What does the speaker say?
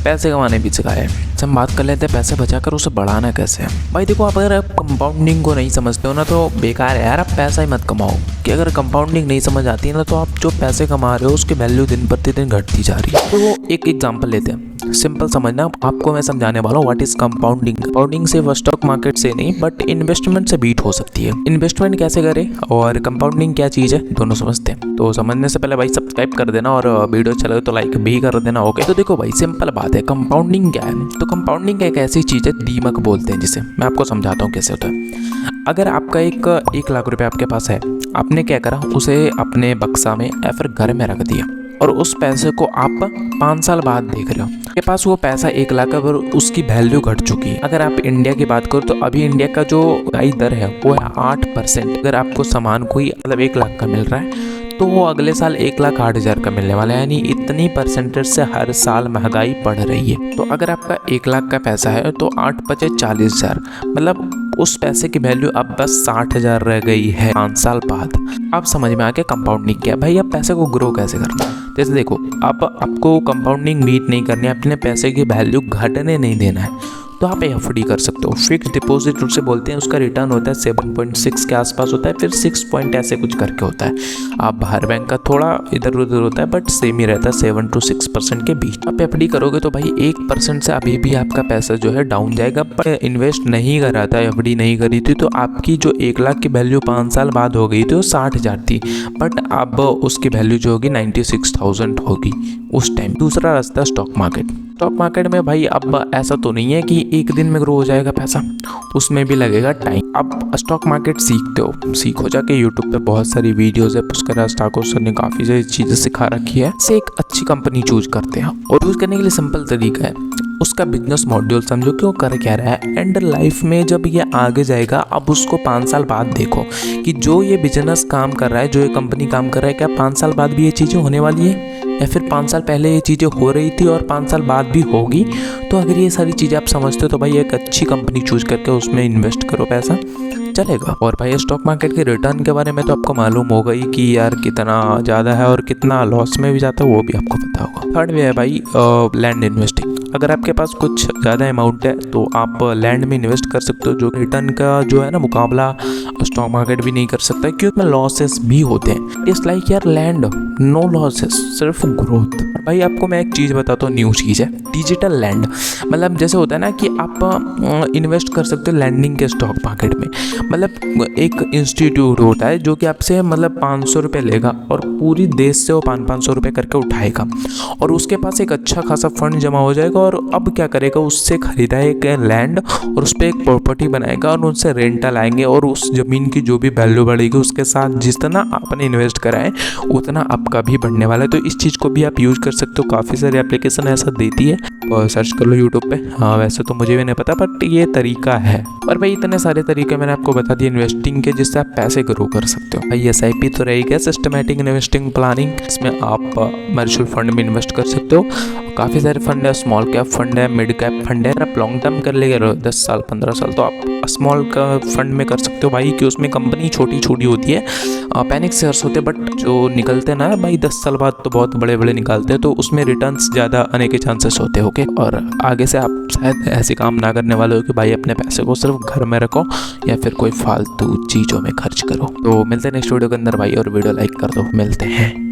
पैसे कमाने भी सिखाया है। हम बात कर लेते हैं पैसे बचाकर उसे बढ़ाना कैसे है। भाई देखो, आप अगर आप कंपाउंडिंग को नहीं समझते हो ना तो बेकार है यार, आप पैसा ही मत कमाओ। कि अगर कंपाउंडिंग नहीं समझ आती है ना तो आप जो पैसे कमा रहे हो उसकी वैल्यू दिन प्रतिदिन घटती जा रही है। तो एक एग्जांपल लेते हैं, सिंपल समझना, आपको मैं समझाने वाला हूँ व्हाट इज कंपाउंडिंग। कंपाउंडिंग सिर्फ स्टॉक मार्केट से नहीं बट इन्वेस्टमेंट से बीट हो सकती है। इन्वेस्टमेंट कैसे करें और कंपाउंडिंग क्या चीज़ है, दोनों समझते हैं। तो समझने से पहले भाई सब्सक्राइब कर देना और वीडियो अच्छा लगे तो लाइक भी कर देना। ओके, तो देखो भाई सिंपल बात है, कंपाउंडिंग क्या है। तो कंपाउंडिंग एक ऐसी चीज़ है, दीमक बोलते हैं जिसे। मैं आपको समझाता हूँ कैसे होता है। अगर आपका एक लाख रुपये आपके पास है, आपने क्या करा, उसे अपने बक्सा में या फिर घर में रख दिया और उस पैसे को आप 5 साल बाद देख रहे हो, आपके पास वो पैसा 1 लाख है और उसकी वैल्यू घट चुकी है। अगर आप इंडिया की बात करो तो अभी इंडिया का जो महंगाई दर है वो है 8%। अगर आपको सामान कोई मतलब 1 लाख का मिल रहा है तो वो अगले साल 1,08,000 का मिलने वाला है, यानी इतनी परसेंटेज से हर साल महंगाई बढ़ रही है। तो अगर आपका 1 लाख का पैसा है तो 8 × 40,000, मतलब उस पैसे की वैल्यू अब बस 60,000 रह गई है 5 साल बाद। अब समझ में आ गया कंपाउंडिंग क्या है। भाई आप पैसे को ग्रो कैसे करना है। जैसे देखो, आपको कंपाउंडिंग मीट नहीं करनी है, अपने पैसे की वैल्यू घटने नहीं देना है, तो आप एफडी कर सकते हो। फिक्स डिपॉजिट उसे बोलते हैं, उसका रिटर्न होता है 7.6 के आसपास होता है, फिर 6 पॉइंट ऐसे कुछ करके होता है। आप बाहर बैंक का थोड़ा इधर उधर होता है बट सेम ही रहता है, 7 to 6% के बीच। आप एफडी करोगे तो भाई 1% से अभी भी आपका पैसा जो है डाउन जाएगा। पर इन्वेस्ट नहीं करा था, एफडी नहीं करी थी, तो आपकी जो 1 लाख की वैल्यू 5 साल बाद हो गई थी वो 60,000 थी, बट अब उसकी वैल्यू जो होगी 96,000 होगी उस टाइम। दूसरा रास्ता स्टॉक मार्केट। स्टॉक मार्केट में भाई अब ऐसा तो नहीं है कि एक दिन में ग्रो हो जाएगा पैसा, उसमें भी लगेगा टाइम। अब स्टॉक मार्केट सीखते हो, सीखो जाके, यूट्यूब पे बहुत सारी वीडियोस है, पुष्कर ठाकुर सर ने काफ़ी सारी चीज़ें सिखा रखी है। से एक अच्छी कंपनी चूज करते हैं और यूज करने के लिए सिंपल तरीका है, उसका बिजनेस मॉड्यूल समझो कि वो कर क्या रहा है, एंड लाइफ में जब ये आगे जाएगा अब उसको 5 साल बाद देखो कि जो ये बिजनेस काम कर रहा है, जो ये कंपनी काम कर रहा है, क्या 5 साल बाद भी ये चीज़ें होने वाली है या फिर 5 साल पहले ये चीज़ें हो रही थी और 5 साल बाद भी होगी। तो अगर ये सारी चीज़ें आप समझते हो तो भाई एक अच्छी कंपनी चूज करके उसमें इन्वेस्ट करो, पैसा चलेगा। और भाई स्टॉक मार्केट के रिटर्न के बारे में तो आपको मालूम होगा ही कि यार कितना ज़्यादा है और कितना लॉस में भी जाता है, वो भी आपको पता होगा। थर्ड वे है भाई लैंड इन्वेस्टिंग। अगर आपके पास कुछ ज़्यादा अमाउंट है तो आप लैंड में इन्वेस्ट कर सकते हो, जो रिटर्न का जो है ना मुकाबला स्टॉक मार्केट भी नहीं कर सकता, क्योंकि उसमें लॉसेस भी होते हैं। इट्स लाइक यार लैंड, नो लॉसेस, सिर्फ ग्रोथ। भाई आपको मैं एक चीज़ बताता हूँ, न्यू चीज़ है डिजिटल लैंड। मतलब जैसे होता है ना कि आप इन्वेस्ट कर सकते हो लैंडिंग के स्टॉक मार्केट में। मतलब एक इंस्टीट्यूट होता है जो कि आपसे मतलब 500 रुपये लेगा और पूरी देश से वो 500 रुपये करके उठाएगा और उसके पास एक अच्छा खासा फंड जमा हो जाएगा और अब क्या करेगा, उससे खरीदा एक लैंड और उस पर एक प्रॉपर्टी बनाएगा और उनसे रेंटल आएंगे और उस ज़मीन की जो भी वैल्यू बढ़ेगी उसके साथ जितना आपने इन्वेस्ट करा है उतना आपका भी बढ़ने वाला है। तो इस चीज़ को भी आप यूज कर सकते हो, काफ़ी सारी एप्लीकेशन ऐसा देती है और सर्च कर लो यूट्यूब पे। हाँ वैसे तो मुझे भी नहीं पता बट ये तरीका है। और भाई इतने सारे तरीके मैंने आपको बता दिए इन्वेस्टिंग के जिससे आप पैसे ग्रो कर सकते हो। भाई SIP तो रहेगा, सिस्टमैटिक इन्वेस्टिंग प्लानिंग, इसमें आप म्यूचुअल फंड में इन्वेस्ट कर सकते हो। काफ़ी सारे फंड है, स्मॉल कैप फंड है, मिड कैप फंड है। आप लॉन्ग टर्म कर लेंगे 10 साल 15 साल तो आप स्मॉल का फंड में कर सकते हो भाई, कि उसमें कंपनी छोटी छोटी होती है, पैनिक शेयर्स होते हैं बट जो निकलते हैं ना भाई 10 साल बाद तो बहुत बड़े बड़े निकालते हैं, तो उसमें रिटर्न्स ज़्यादा आने के चांसेस होते हैं। ओके, और आगे से आप शायद ऐसे काम ना करने वाले हो कि भाई अपने पैसे को सिर्फ घर में रखो या फिर कोई फालतू चीज़ों में खर्च करो। तो मिलते हैं नेक्स्ट वीडियो के अंदर भाई, और वीडियो लाइक कर दो, मिलते हैं।